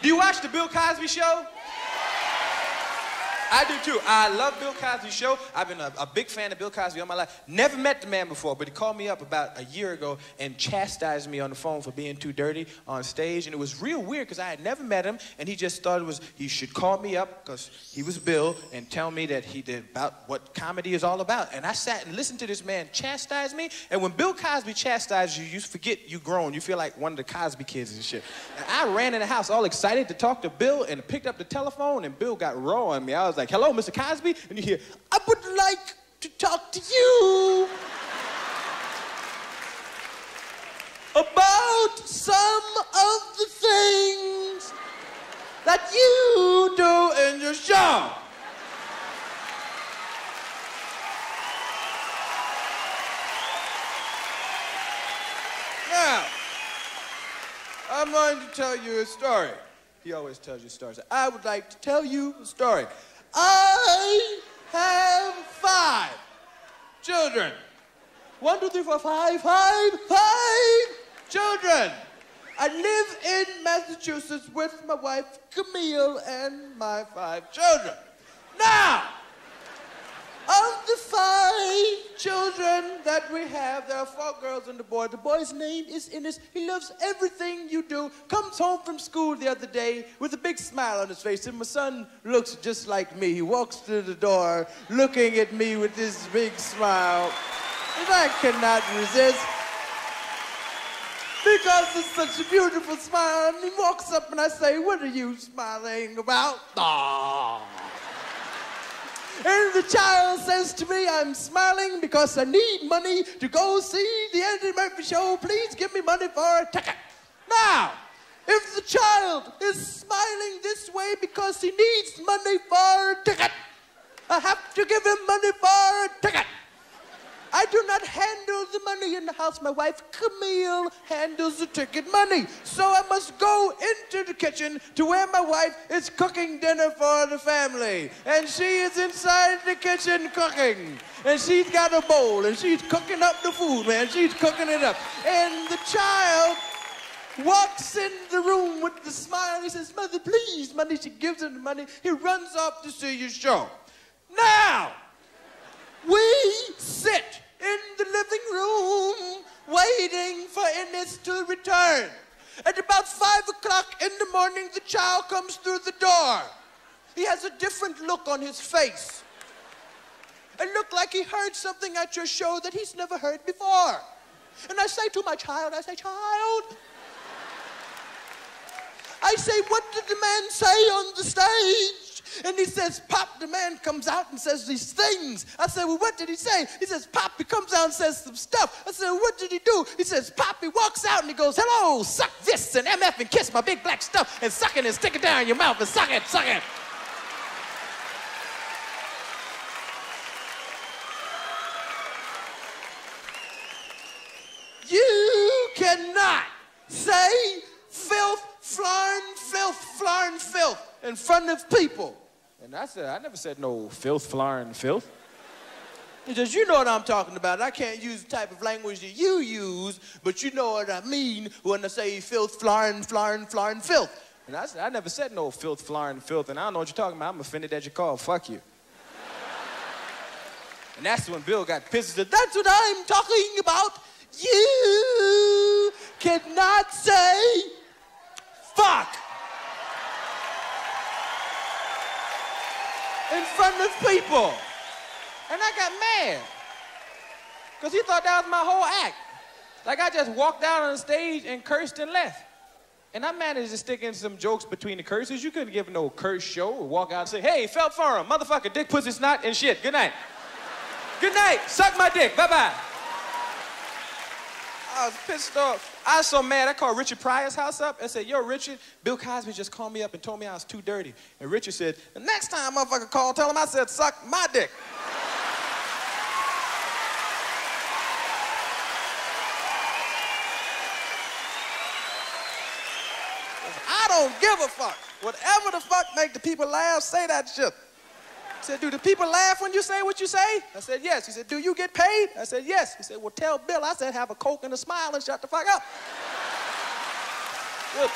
Do you watch the Bill Cosby show? I do too. I love Bill Cosby's show. I've been a big fan of Bill Cosby all my life. Never met the man before, but he called me up about a year ago and chastised me on the phone for being too dirty on stage. And it was real weird because I had never met him, and he just thought he should call me up because he was Bill and tell me that he did about what comedy is all about. And I sat and listened to this man chastise me. And when Bill Cosby chastises you, you forget you grown. You feel like one of the Cosby kids and shit. And I ran in the house all excited to talk to Bill and picked up the telephone, and Bill got raw on me. I was like, hello, Mr. Cosby? And you hear, I would like to talk to you about some of the things that you do in your show. Now, I'm going to tell you a story. He always tells you stories. I would like to tell you a story. I have 5 children. 1, 2, 3, 4, 5 children. I live in Massachusetts with my wife, Camille, and my 5 children. Now, of the 5 children that we have, there are 4 girls and a boy. The boy's name is Innes. He loves everything you do. Comes home from school the other day with a big smile on his face. And my son looks just like me. He walks through the door looking at me with this big smile. And I cannot resist. Because it's such a beautiful smile. And he walks up and I say, what are you smiling about? Aww. And the child says to me, I'm smiling because I need money to go see the Eddie Murphy show. Please give me money for a ticket. Now, if the child is smiling this way because he needs money for a ticket, I have to give him money for a ticket. I do not handle the money in the house. My wife, Camille, handles the ticket money. So I must go into the kitchen to where my wife is cooking dinner for the family. And she is inside the kitchen cooking. And she's got a bowl, and she's cooking up the food, man. She's cooking it up. And the child walks in the room with the smile. He says, Mother, please, money. She gives him the money. He runs off to see your show. Now, we sit in the living room waiting for Innes to return. At about 5 o'clock in the morning, the child comes through the door. He has a different look on his face. It looked like he heard something at your show that he's never heard before. And I say to my child, child, I say, what did the man say on the stage? And he says, Pop, the man comes out and says these things. I said, well, what did he say? He says, Pop, he comes out and says some stuff. I said, well, what did he do? He says, Pop, he walks out and he goes, hello, suck this and MF and kiss my big black stuff and suck it and stick it down your mouth and suck it, suck it. You cannot say filth, flarn, filth in front of people. And I said, I never said no filth, flarn, filth. He says, you know what I'm talking about. I can't use the type of language that you use, but you know what I mean when I say filth, flarn, filth. And I said, I never said no filth, flarn, filth, and I don't know what you're talking about. I'm offended that you called. Fuck you. And that's when Bill got pissed. He said, that's what I'm talking about. You cannot say fuck in front of people. And I got mad because he thought that was my whole act. Like I just walked out on the stage and cursed and left. And I managed to stick in some jokes between the curses. You couldn't give no curse show or walk out and say, hey, felt for him, motherfucker, dick, pussy, snot, and shit. Good night. Good night. Suck my dick. Bye-bye. I was pissed off. I was so mad, I called Richard Pryor's house up and said, yo, Richard, Bill Cosby just called me up and told me I was too dirty. And Richard said, the next time motherfucker call, tell him I said, suck my dick. I don't give a fuck. Whatever the fuck make the people laugh, say that shit. He said, do the people laugh when you say what you say? I said, yes. He said, do you get paid? I said, yes. He said, well, tell Bill. I said, have a Coke and a smile and shut the fuck up. Good.